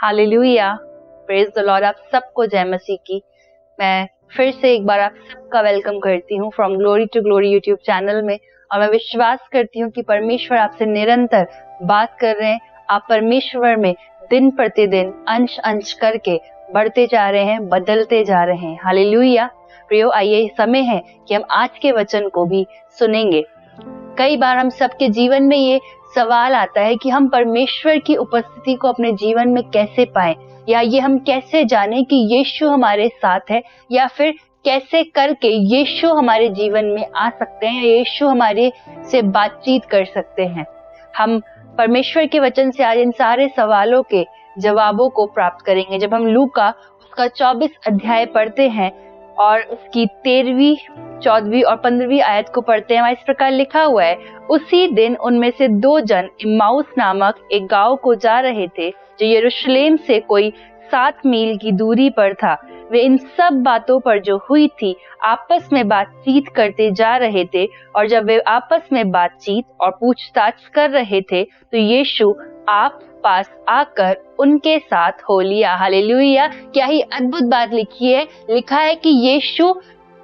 Hallelujah, praise the Lord. आप सबको जय मसीह की। मैं फिर से एक बार आप सबका वेलकम करती हूँ from Glory to Glory YouTube channel में। और मैं विश्वास करती हूँ कि परमेश्वर आपसे निरंतर बात कर रहे हैं। आप परमेश्वर में दिन प्रतिदिन अंश अंश करके बढ़ते जा रहे हैं, बदलते जा रहे हैं। हालेलुया प्रियो, आइए समय है कि हम आज के वचन को भी सुनेंगे। कई बार हम सबके जीवन में ये सवाल आता है कि हम परमेश्वर की उपस्थिति को अपने जीवन में कैसे पाएं, या ये हम कैसे जानें कि यीशु हमारे साथ है, या फिर कैसे करके यीशु हमारे जीवन में आ सकते हैं, यीशु हमारे से बातचीत कर सकते हैं। हम परमेश्वर के वचन से आज इन सारे सवालों के जवाबों को प्राप्त करेंगे। जब हम लूका उसका 24 अध्याय पढ़ते हैं और उसकी 13वीं, 14वीं और 15वीं आयत को पढ़ते हैं, इस प्रकार लिखा हुआ है, उसी दिन उनमें से 2 जन इम्माउस नामक एक गांव को जा रहे थे जो यरूशलेम से कोई 7 मील की दूरी पर था। वे इन सब बातों पर जो हुई थी आपस में बातचीत करते जा रहे थे, और जब वे आपस में बातचीत और पूछताछ कर रहे थे तो यीशु आप पास आकर उनके साथ हो लिया। हालेलुया, क्या ही अद्भुत बात लिखी है। लिखा है कि यीशु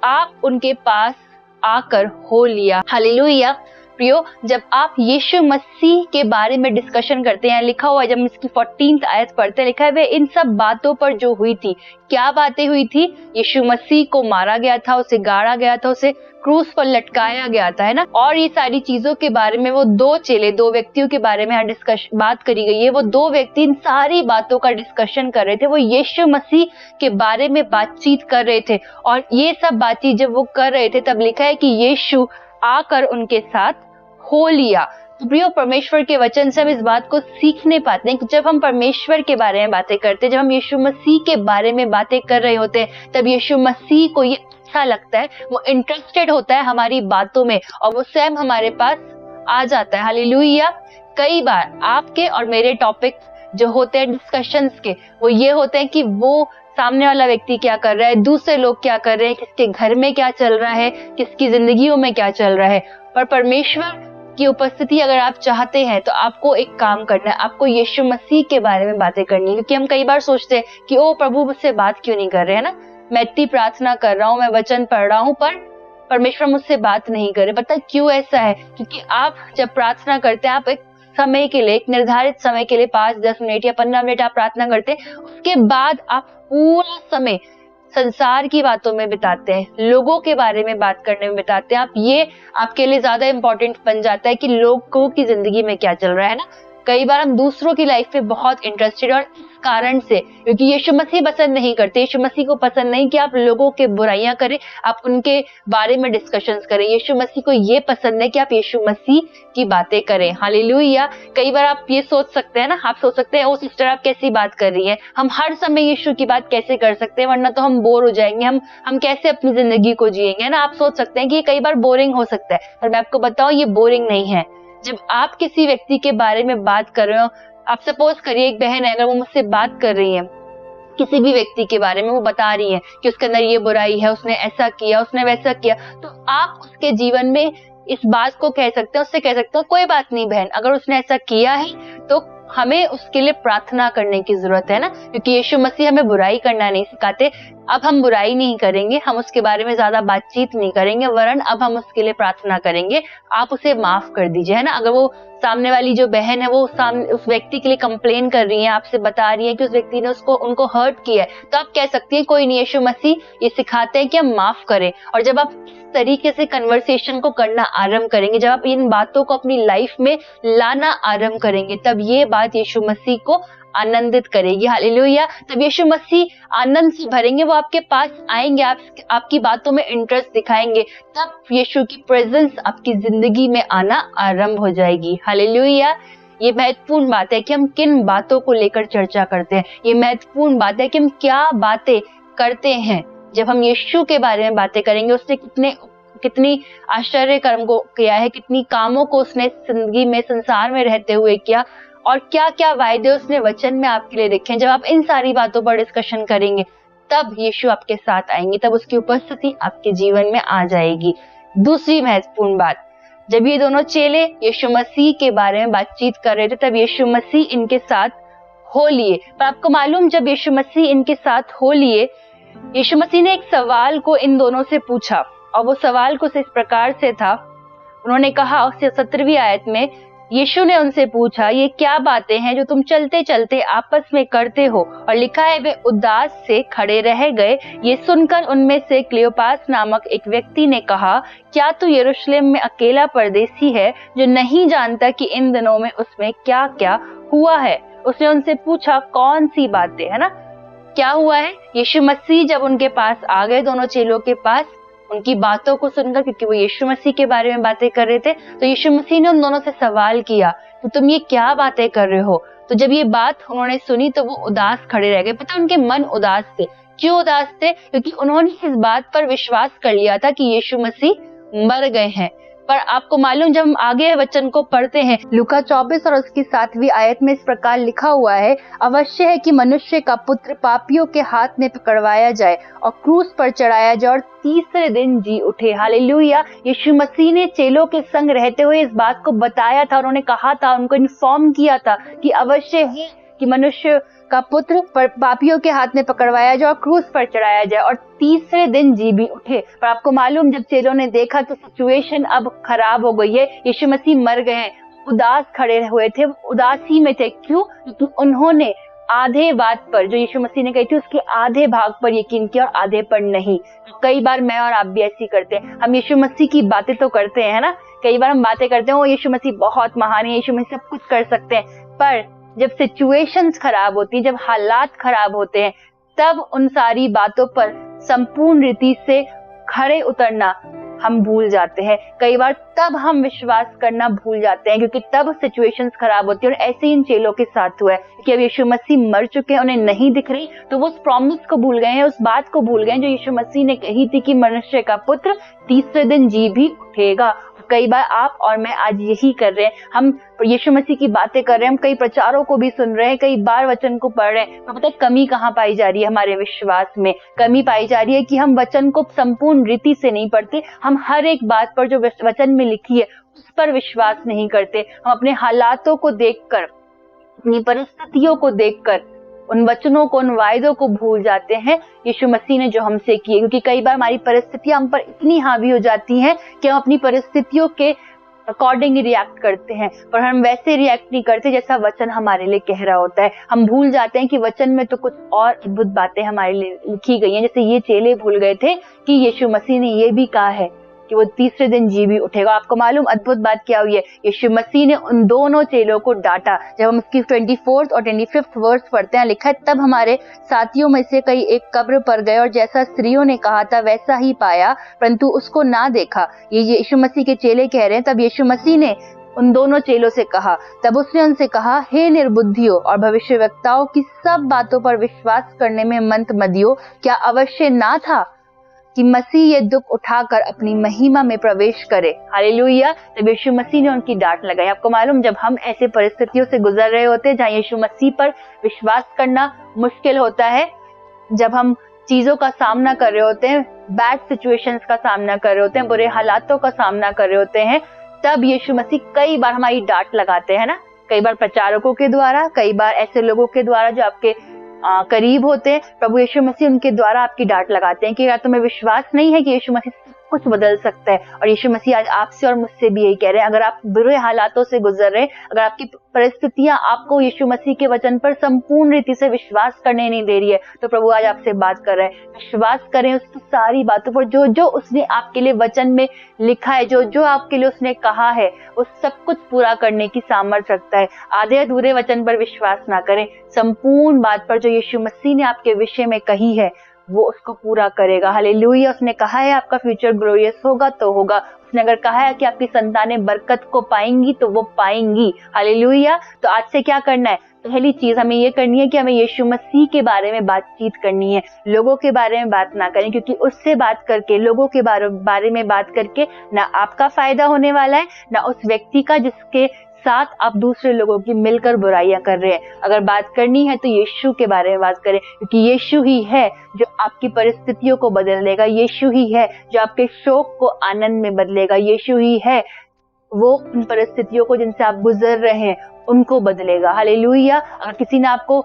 आप उनके पास आकर हो लिया। हालेलुया प्रियो, जब आप यीशु मसीह के बारे में डिस्कशन करते हैं, लिखा हुआ है, जब इसकी 14th आयत पढ़ते हैं, लिखा है वे इन सब बातों पर जो हुई थी। क्या बातें हुई थी? यीशु मसीह को मारा गया था, उसे गाड़ा गया था, उसे क्रूस पर लटकाया गया था, है ना। और ये सारी चीजों के बारे में वो 2 चेले, 2 व्यक्तियों के बारे में बात करी गई है। वो 2 व्यक्ति इन सारी बातों का डिस्कशन कर रहे थे। वो यीशु मसीह के बारे में बातचीत कर रहे थे, और ये सब बातचीत जब वो कर रहे थे तब लिखा है कि यीशु आकर उनके साथ हो लिया। तो प्रियो, परमेश्वर के वचन से हम इस बात को सीखने पाते हैं कि जब हम परमेश्वर के बारे में बातें करते हैं, जब हम यीशु मसीह के बारे में बातें कर रहे होते हैं, तब यीशु मसीह को ये अच्छा लगता है, वो इंटरेस्टेड होता है हमारी बातों में, और वो स्वयं हमारे पास आ जाता है। हालेलुया। कई बार आपके और मेरे टॉपिक जो होते हैं डिस्कशंस के, वो ये होते हैं कि वो सामने वाला व्यक्ति क्या कर रहा है, दूसरे लोग क्या कर रहे हैं, किसके घर में क्या चल रहा है, किसकी जिंदगियों में क्या चल रहा है। पर परमेश्वर की उपस्थिति अगर आप चाहते हैं तो आपको एक काम करना है, आपको यीशु मसीह के बारे में बातें करनी है। क्योंकि हम कई बार सोचते हैं कि ओ प्रभु मुझसे बात क्यों नहीं कर रहे हैं ना, मैं इतनी प्रार्थना कर रहा हूँ, मैं वचन पढ़ रहा हूँ, पर परमेश्वर मुझसे बात नहीं कर रहे। पता क्यों ऐसा है? क्योंकि आप जब प्रार्थना करते हैं, आप एक समय के लिए, एक निर्धारित समय के लिए 5-10 मिनट या 15 मिनट आप प्रार्थना करते हैं, उसके बाद आप पूरा समय संसार की बातों में बिताते हैं, लोगों के बारे में बात करने में बिताते हैं। आप ये आपके लिए ज्यादा इंपॉर्टेंट बन जाता है कि लोगों की जिंदगी में क्या चल रहा है ना। कई बार हम दूसरों की लाइफ में बहुत इंटरेस्टेड, और इस कारण से, क्योंकि यीशु मसीह पसंद नहीं करते, यीशु मसीह को पसंद नहीं कि आप लोगों के बुराइयां करें, आप उनके बारे में डिस्कशंस करें। यीशु मसीह को ये पसंद है कि आप यीशु मसीह की बातें करें। हालेलुया। कई बार आप ये सोच सकते हैं ना, आप सोच सकते हैं ओ सिस्टर आप कैसी बात कर रही हैं, हम हर समय यीशु की बात कैसे कर सकते हैं, वरना तो हम बोर हो जाएंगे, हम कैसे अपनी जिंदगी को जिएंगे, है ना। आप सोच सकते हैं कि ये कई बार बोरिंग हो सकता है, पर मैं आपको बताऊं ये बोरिंग नहीं है। जब आप किसी व्यक्ति के बारे में बात कर रहे हो, आप सपोज करिए एक बहन है, अगर वो मुझसे बात कर रही है किसी भी व्यक्ति के बारे में, वो बता रही है कि उसके अंदर ये बुराई है, उसने ऐसा किया, उसने वैसा किया, तो आप उसके जीवन में इस बात को कह सकते हैं, उससे कह सकते हो कोई बात नहीं बहन, अगर उसने ऐसा किया है तो हमें उसके लिए प्रार्थना करने की जरूरत है ना। क्योंकि यीशु मसीह हमें बुराई करना नहीं सिखाते। अब हम बुराई नहीं करेंगे, हम उसके बारे में ज्यादा बातचीत नहीं करेंगे, वरन अब हम उसके लिए प्रार्थना करेंगे, आप उसे माफ कर दीजिए, है ना। अगर वो सामने वाली जो बहन है वो सामने उस व्यक्ति के लिए कंप्लेन कर रही है, आपसे बता रही है कि उस व्यक्ति ने उनको हर्ट किया है, तो आप कह सकती है कोई नहीं, यीशु मसीह ये सिखाते हैं कि हम माफ करें। और जब आप इस तरीके से कन्वर्सेशन को करना आरंभ करेंगे, जब आप इन बातों को अपनी लाइफ में लाना आरंभ करेंगे, तब ये बात यीशु मसीह को आनंदित करेगी। हालेलुया। तब यीशु मसीह आनंद से भरेंगे, वो आपके पास आएंगे, आपकी बातों में इंटरेस्ट दिखाएंगे, तब यीशु की प्रेजेंस आपकी जिंदगी में आना आरंभ हो जाएगी। हालेलुया। ये महत्वपूर्ण बात है कि हम किन बातों को लेकर चर्चा करते हैं। ये महत्वपूर्ण बात है कि हम क्या बातें करते हैं। जब हम यीशु के बारे में बातें करेंगे, उसने कितनी आश्चर्य कर्म को किया है, कितनी कामों को उसने जिंदगी में, संसार में रहते हुए किया, और क्या क्या वायदे उसने वचन में आपके लिए रखे हैं। जब आप इन सारी बातों पर डिस्कशन करेंगे, तब यीशु आपके साथ आएंगे, तब उसकी उपस्थिति आपके जीवन में आ जाएगी। दूसरी महत्वपूर्ण बात, जब ये दोनों चेले यीशु मसीह के बारे में बातचीत कर रहे थे, तब यीशु मसीह इनके साथ हो लिए। पर आपको मालूम, जब यीशु मसीह इनके साथ हो लिए, यीशु मसीह ने एक सवाल को इन दोनों से पूछा, और वो सवाल कुछ इस प्रकार से था। उन्होंने कहा 17वीं आयत में, यीशु ने उनसे पूछा, ये क्या बातें हैं जो तुम चलते चलते आपस में करते हो? और लिखा है, वे उदास से खड़े रह गए। ये सुनकर उनमें से क्लियोपास नामक एक व्यक्ति ने कहा, क्या तू यरूशलेम में अकेला परदेसी है जो नहीं जानता कि इन दिनों में उसमें क्या क्या हुआ है? उसने उनसे पूछा, कौन सी बातें, है ना, क्या हुआ है? यीशु मसीह जब उनके पास आ गए, दोनों चेलों के पास, उनकी बातों को सुनकर, क्योंकि वो यीशु मसीह के बारे में बातें कर रहे थे, तो यीशु मसीह ने उन दोनों से सवाल किया कि तुम ये क्या बातें कर रहे हो? तो जब ये बात उन्होंने सुनी तो वो उदास खड़े रह गए। पता, उनके मन उदास थे। क्यों उदास थे? क्योंकि उन्होंने इस बात पर विश्वास कर लिया था कि यीशु मसीह मर गए हैं। पर आपको मालूम, जब हम आगे वचन को पढ़ते हैं, लूका 24 और उसकी 7वीं आयत में इस प्रकार लिखा हुआ है, अवश्य है कि मनुष्य का पुत्र पापियों के हाथ में पकड़वाया जाए और क्रूस पर चढ़ाया जाए और तीसरे दिन जी उठे। हालेलुया। यीशु मसीह ने चेलों के संग रहते हुए इस बात को बताया था, उन्होंने कहा था, उनको इन्फॉर्म किया था कि अवश्य है कि मनुष्य का पुत्र पापियों के हाथ में पकड़वाया जाए और क्रूस पर चढ़ाया जाए और तीसरे दिन जी भी उठे। पर आपको मालूम, जब चेलों ने देखा तो सिचुएशन अब खराब हो गई है, यीशु मसीह मर गए हैं, उदास खड़े हुए थे, उदासी में थे। क्यों? क्योंकि उन्होंने आधे बात पर, जो यीशु मसीह ने कही थी, उसके आधे भाग पर यकीन किया और आधे पर नहीं। कई बार मैं और आप भी ऐसी करते हैं। हम यीशु मसीह की बातें तो करते हैं, है ना, कई बार हम बातें करते हैं, वो यीशु मसीह बहुत महान है, यीशु मसीह सब कुछ कर सकते हैं। पर जब सिचुएशंस खराब होती है, जब हालात खराब होते हैं, तब उन सारी बातों पर संपूर्ण रीति से खड़े उतरना हम भूल जाते हैं। कई बार तब हम विश्वास करना भूल जाते हैं, क्योंकि तब सिचुएशंस खराब होती है। और ऐसे ही इन चेलों के साथ हुआ है कि अब यीशु मसीह मर चुके हैं, उन्हें नहीं दिख रही, तो वो उस प्रॉमिस को भूल गए हैं, उस बात को भूल गए हैं जो यीशु मसीह ने कही थी कि मनुष्य का पुत्र तीसरे दिन जी भी उठेगा। कई बार आप और मैं आज यही कर रहे हैं, हम यीशु मसीह की बातें कर रहे हैं, हम कई प्रचारों को भी सुन रहे हैं, कई बार वचन को पढ़ रहे हैं, पर पता है कमी कहाँ पाई जा रही है? हमारे विश्वास में कमी पाई जा रही है कि हम वचन को संपूर्ण रीति से नहीं पढ़ते। हम हर एक बात पर जो वचन में लिखी है उस पर विश्वास नहीं करते। हम अपने हालातों को देखकर, अपनी परिस्थितियों को देखकर उन वचनों को, उन वायदों को भूल जाते हैं यीशु मसीह ने जो हमसे किए। क्योंकि कई बार हमारी परिस्थितियां हम पर इतनी हावी हो जाती हैं कि हम अपनी परिस्थितियों के अकॉर्डिंग रिएक्ट करते हैं, पर हम वैसे रिएक्ट नहीं करते जैसा वचन हमारे लिए कह रहा होता है। हम भूल जाते हैं कि वचन में तो कुछ और अद्भुत बातें हमारे लिए लिखी गई हैं। जैसे ये चेले भूल गए थे कि यीशु मसीह ने ये भी कहा है कि वो तीसरे दिन जी भी उठेगा। आपको मालूम अद्भुत बात क्या हुई है? यीशु मसीह ने उन दोनों चेलों को डांटा। जब हम इसकी 24th और 25th वर्स पढ़ते हैं, लिखा है, तब हमारे साथियों में से कई एक कब्र पर गए और जैसा स्त्रियों ने कहा था वैसा ही पाया, परंतु उसको ना देखा। ये यीशु मसीह के चेले कह रहे हैं। तब यीशु मसीह ने उन दोनों चेलों से कहा, तब उसने उनसे कहा, हे निर्बुद्धियों और भविष्यवक्ताओं की सब बातों पर विश्वास करने में मंद मदियो, क्या अवश्य ना था कि मसीह ये दुख उठाकर अपनी महिमा में प्रवेश करे? हालेलुया। तब यीशु मसीह ने उनकी डांट लगाई। आपको मालूम, जब हम ऐसे परिस्थितियों से गुजर रहे होते हैं जहाँ यीशु मसीह पर विश्वास करना मुश्किल होता है, जब हम चीजों का सामना कर रहे होते हैं, बैड सिचुएशंस का सामना कर रहे होते हैं, बुरे हालातों का सामना कर रहे होते हैं, तब यीशु मसीह कई बार हमारी डांट लगाते हैं ना। कई बार प्रचारकों के द्वारा, कई बार ऐसे लोगों के द्वारा जो आपके करीब होते हैं। प्रभु यीशु मसीह उनके द्वारा आपकी डांट लगाते हैं कि यार तुम्हें विश्वास नहीं है कि यीशु मसीह सब कुछ बदल सकता है। और यीशु मसीह आज आपसे और मुझसे भी यही कह रहे हैं, अगर आप बुरे हालातों से गुजर रहे हैं, अगर आपकी परिस्थितियां आपको यीशु मसीह के वचन पर संपूर्ण रीति से विश्वास करने नहीं दे रही है, तो प्रभु आज आपसे बात कर रहे हैं, विश्वास करें उसकी सारी बातों पर, जो जो उसने आपके लिए वचन में लिखा है, जो जो आपके लिए उसने कहा है, वो सब कुछ पूरा करने की सामर्थ्य रखता है। आधे अधूरे वचन पर विश्वास ना करें, संपूर्ण बात पर जो यीशु मसीह ने आपके विषय में कही है वो उसको पूरा करेगा। हालेलुया। उसने कहा है आपका फ्यूचर ग्लोरियस होगा तो होगा। उसने अगर कहा है कि आपकी संतानें बरकत को पाएंगी तो वो पाएंगी। हालेलुया। तो आज से क्या करना है? पहली चीज हमें ये करनी है कि हमें यीशु मसीह के बारे में बातचीत करनी है, लोगों के बारे में बात ना करें, क्योंकि उससे बात करके, लोगों के बारे में बात करके ना आपका फायदा होने वाला है, ना उस व्यक्ति का जिसके साथ आप दूसरे लोगों की मिलकर बुराइयां कर रहे हैं। अगर बात करनी है तो यीशु के बारे में बात करें, क्योंकि यीशु ही है जो आपकी परिस्थितियों को बदल देगा। यीशु ही है जो आपके शोक को आनंद में बदलेगा। यीशु ही है वो उन परिस्थितियों को जिनसे आप गुजर रहे हैं उनको बदलेगा। हालेलुया। अगर किसी ने आपको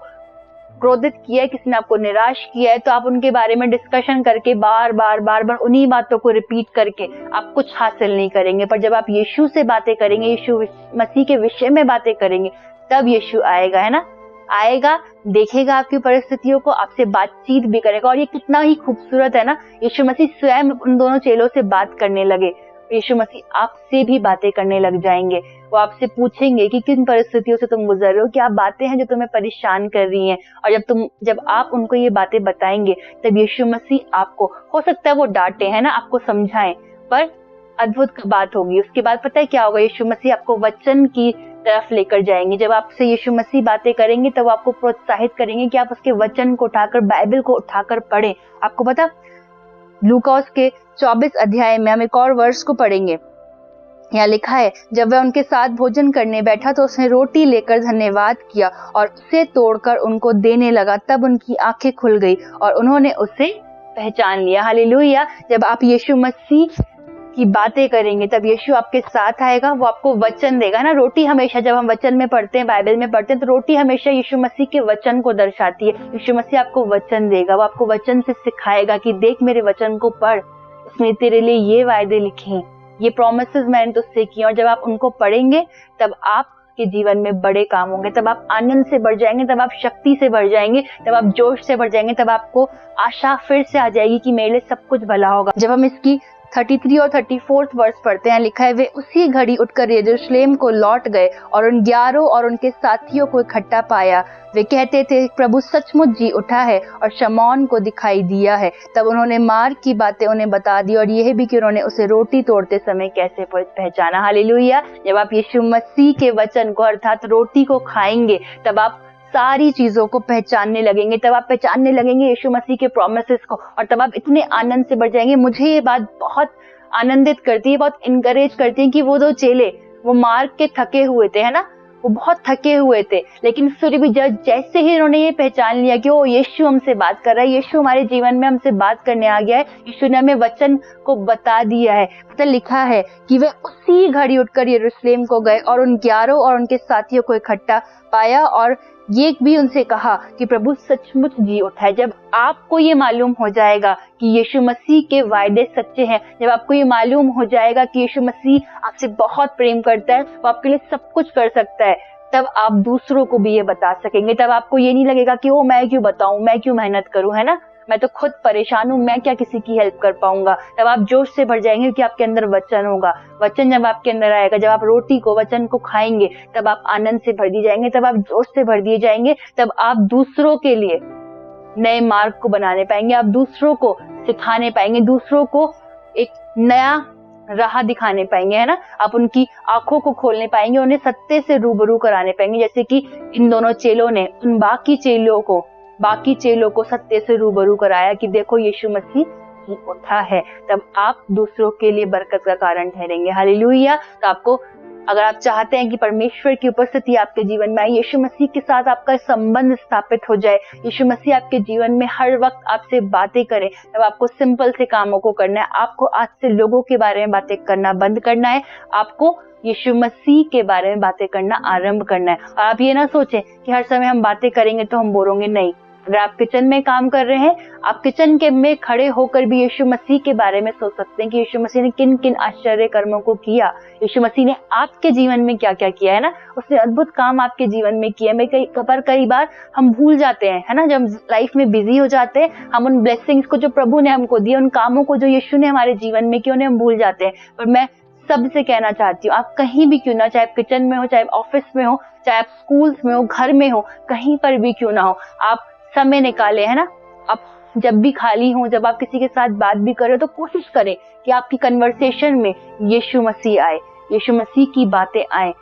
क्रोधित किया है, किसी ने आपको निराश किया है, तो आप उनके बारे में डिस्कशन करके बार बार उन्हीं बातों को रिपीट करके आप कुछ हासिल नहीं करेंगे। पर जब आप यीशु से बातें करेंगे, यीशु मसीह के विषय में बातें करेंगे, तब यीशु आएगा, है ना, आएगा, देखेगा आपकी परिस्थितियों को, आपसे बातचीत भी करेगा। और ये कितना ही खूबसूरत है ना, यीशु मसीह स्वयं उन दोनों चेलों से बात करने लगे। यीशु मसीह आपसे भी बातें करने लग जाएंगे। वो आपसे पूछेंगे कि किन परिस्थितियों से तुम गुजर रहे हो, क्या बातें हैं जो तुम्हें परेशान कर रही हैं। और जब आप उनको ये बातें बताएंगे, तब यीशु मसीह आपको, हो सकता है वो डांटे, है ना, आपको समझाएं, पर अद्भुत बात होगी। उसके बाद पता है क्या होगा, यीशु मसीह आपको वचन की तरफ लेकर जाएंगे। जब आपसे यीशु मसीह बातें करेंगे, तब आपको प्रोत्साहित करेंगे कि आप उसके वचन को उठाकर, बाइबल को उठाकर पढ़ें। आपको पता, लूका के 24 अध्याय में हम एक और वर्ष को पढ़ेंगे। यहाँ लिखा है, जब वह उनके साथ भोजन करने बैठा तो उसने रोटी लेकर धन्यवाद किया और उसे तोड़कर उनको देने लगा। तब उनकी आंखें खुल गई और उन्होंने उसे पहचान लिया। हालेलुया। जब आप यीशु मसीह की बातें करेंगे, तब यीशु आपके साथ आएगा, वो आपको वचन देगा ना। रोटी हमेशा, जब हम वचन में पढ़ते हैं, बाइबल में पढ़ते हैं, तो रोटी हमेशा यीशु मसीह के वचन को दर्शाती है। यीशु मसीह आपको वचन देगा, वो आपको वचन से सिखाएगा कि देख मेरे वचन को पढ़, इसमें तेरे लिए ये वायदे लिखे हैं, ये प्रोमिसेस मैंने तुझसे किए। और जब आप उनको पढ़ेंगे, तब आपके जीवन में बड़े काम होंगे, तब आप आनंद से बढ़ जाएंगे, तब आप शक्ति से बढ़ जाएंगे, तब आप जोश से बढ़ जाएंगे, तब आपको आशा फिर से आ जाएगी कि मेरे लिए सब कुछ भला होगा। जब हम इसकी 33 और 34 वर्ष पढ़ते हैं, लिखा है, वे उसी घड़ी उठकर यरूशलेम को लौट गए और उन 11 और उनके साथियों को इकट्ठा पाया। वे कहते थे, प्रभु सचमुच जी उठा है और शमौन को दिखाई दिया है। तब उन्होंने मार्ग की बातें उन्हें बता दी और यह भी कि उन्होंने उसे रोटी तोड़ते समय कैसे पहचाना। हालेलुया। जब आप यीशु मसीह के वचन को, अर्थात रोटी को खाएंगे, तब आप सारी चीजों को पहचानने लगेंगे, तब आप पहचानने लगेंगे यीशु मसीह के प्रोमिसेस को, और तब आप इतने आनंद से बढ़ जाएंगे। मुझे ये बात बहुत आनंदित करती है, बहुत इनकरेज करती है कि वो 2 चेले, वो मार्ग के थके हुए थे, है ना, वो बहुत थके हुए थे, लेकिन फिर भी जैसे ही उन्होंने ये पहचान लिया कि वो यीशु हमसे बात कर रहा है, यीशु हमारे जीवन में हमसे बात करने आ गया है, यीशु ने हमें वचन को बता दिया है, तो लिखा है कि वे उसी घड़ी उठकर यरूशलेम को गए और उन 11 और उनके साथियों को इकट्ठा पाया और ये भी उनसे कहा कि प्रभु सचमुच जी उठा है। जब आपको ये मालूम हो जाएगा कि यीशु मसीह के वायदे सच्चे हैं, जब आपको ये मालूम हो जाएगा कि यीशु मसीह आपसे बहुत प्रेम करता है, वो आपके लिए सब कुछ कर सकता है, तब आप दूसरों को भी ये बता सकेंगे। तब आपको ये नहीं लगेगा कि वो मैं क्यों बताऊं, मैं क्यों मेहनत करूं, है ना, मैं तो खुद परेशान हूं, मैं क्या किसी की हेल्प कर पाऊंगा। तब आप जोश से भर जाएंगे क्योंकि आपके अंदर वचन होगा। वचन जब आपके अंदर आएगा, जब आप रोटी को, वचन को खाएंगे, तब आप आनंद से भर दिए जाएंगे, तब आप जोश से भर दिए जाएंगे, तब आप दूसरों के लिए नए मार्ग को बनाने पाएंगे, आप दूसरों को सिखाने पाएंगे, दूसरों को एक नया राह दिखाने पाएंगे, है ना, आप उनकी आंखों को खोलने पाएंगे, उन्हें सत्य से रूबरू कराने पाएंगे। जैसे कि इन दोनों चेलों ने उन बाकी चेलों को सत्य से रूबरू कराया कि देखो यीशु मसीह उठा है, तब आप दूसरों के लिए बरकत का कारण ठहरेंगे। हालेलुया। तो आपको, अगर आप चाहते हैं कि परमेश्वर की उपस्थिति आपके जीवन में आए, यीशु मसीह के साथ आपका संबंध स्थापित हो जाए, यीशु मसीह आपके जीवन में हर वक्त आपसे बातें करें, तब आपको सिंपल से कामों को करना है। आपको आज से लोगों के बारे में बातें करना बंद करना है, आपको यीशु मसीह के बारे में बातें करना आरंभ करना है। और आप ये ना सोचें कि हर समय हम बातें करेंगे तो हम बोर होंगे, नहीं। अगर आप किचन में काम कर रहे हैं, आप किचन के में खड़े होकर भी यीशु मसीह के बारे में सोच सकते हैं कि यीशु मसीह ने किन किन आश्चर्य कर्मों को किया, यीशु मसीह ने आपके जीवन में क्या क्या किया, है ना, उसने अद्भुत काम आपके जीवन में किया। कई बार हम भूल जाते हैं, है ना, जब लाइफ में बिजी हो जाते हैं, हम उन ब्लेसिंग्स को जो प्रभु ने हमको दिया, उन कामों को जो यीशु ने हमारे जीवन में किया, उन्हें हम भूल जाते हैं। पर मैं सबसे कहना चाहती हूँ, आप कहीं भी क्यों ना, चाहे आप किचन में हो, चाहे ऑफिस में हो, चाहे आप स्कूल में हो, घर में हो, कहीं पर भी क्यों ना हो, आप समय निकाले, है ना, आप जब भी खाली हो, जब आप किसी के साथ बात भी करें, तो कोशिश करें कि आपकी कन्वर्सेशन में यीशु मसीह आए, यीशु मसीह की बातें आए।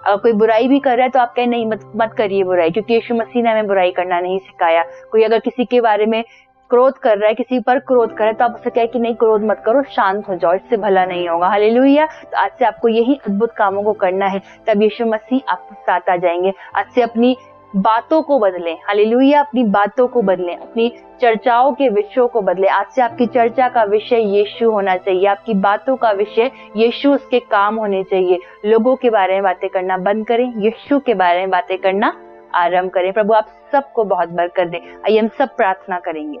अगर कोई बुराई भी कर रहा है तो आप कहें नहीं, मत करिए बुराई, क्योंकि यीशु मसीह ने हमें बुराई करना नहीं सिखाया। कोई अगर किसी के बारे में क्रोध कर रहा है, किसी पर क्रोध कर रहा है, तो आप उसे कहे कि नहीं, क्रोध मत करो, शांत हो जाओ, इससे भला नहीं होगा। हालेलुया। तो आज से आपको यही अद्भुत कामों को करना है, तब यीशु मसीह आपके साथ आ जाएंगे। आज से अपनी बातों को बदलें, हालेलुया, अपनी बातों को बदलें, अपनी चर्चाओं के विषयों को बदलें। आज से आपकी चर्चा का विषय यीशु होना चाहिए, आपकी बातों का विषय यीशु, उसके काम होने चाहिए। लोगों के बारे में बातें करना बंद करें, यीशु के बारे में बातें करना आरंभ करें। प्रभु आप सबको बहुत बरकत दें। आइए हम सब प्रार्थना करेंगे।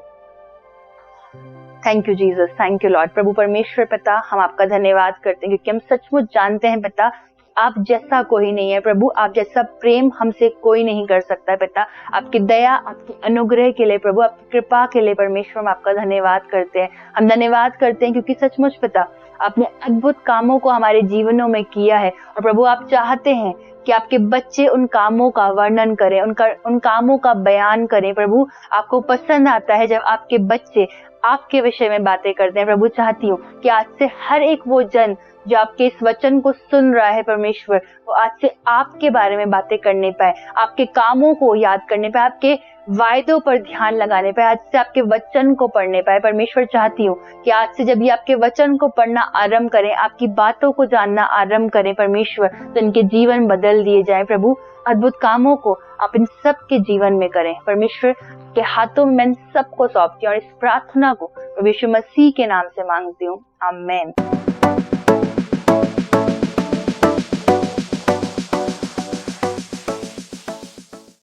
Thank you Jesus, thank you Lord. प्रभु परमेश्वर पिता, हम आपका धन्यवाद करते हैं क्योंकि हम सचमुच जानते हैं पिता, आप जैसा कोई नहीं है प्रभु, आप जैसा प्रेम हमसे कोई नहीं कर सकता है पिता। आपकी दया, आपके अनुग्रह के लिए प्रभु, आपकी कृपा के लिए परमेश्वर हम आपका धन्यवाद करते हैं। हम धन्यवाद करते हैं क्योंकि सचमुच पिता आपने अद्भुत कामों को हमारे जीवनों में किया है और प्रभु आप चाहते हैं कि आपके बच्चे उन कामों का वर्णन करें, उन कामों का बयान करें। प्रभु आपको पसंद आता है जब आपके बच्चे आपके विषय में बातें करते हैं। प्रभु चाहती हूँ कि आज से हर एक वो जन जो आपके इस वचन को सुन रहा है परमेश्वर, वो आज से आपके बारे में बातें करने पाए, आपके कामों को याद करने पाए, आपके वायदों पर ध्यान लगाने पाए, आज से आपके वचन को पढ़ने पाए। परमेश्वर चाहती हूँ कि आज से जब ये आपके वचन को पढ़ना आरंभ करें, आपकी बातों को जानना आरंभ करें परमेश्वर, तो इनके जीवन बदल दिए जाए। प्रभु अद्भुत कामों को आप इन सब के जीवन में करें। परमेश्वर के हाथों में मैं सबको सौंपती हूँ और इस प्रार्थना को प्रभु यीशु मसीह के नाम से मांगती हूँ, आमीन।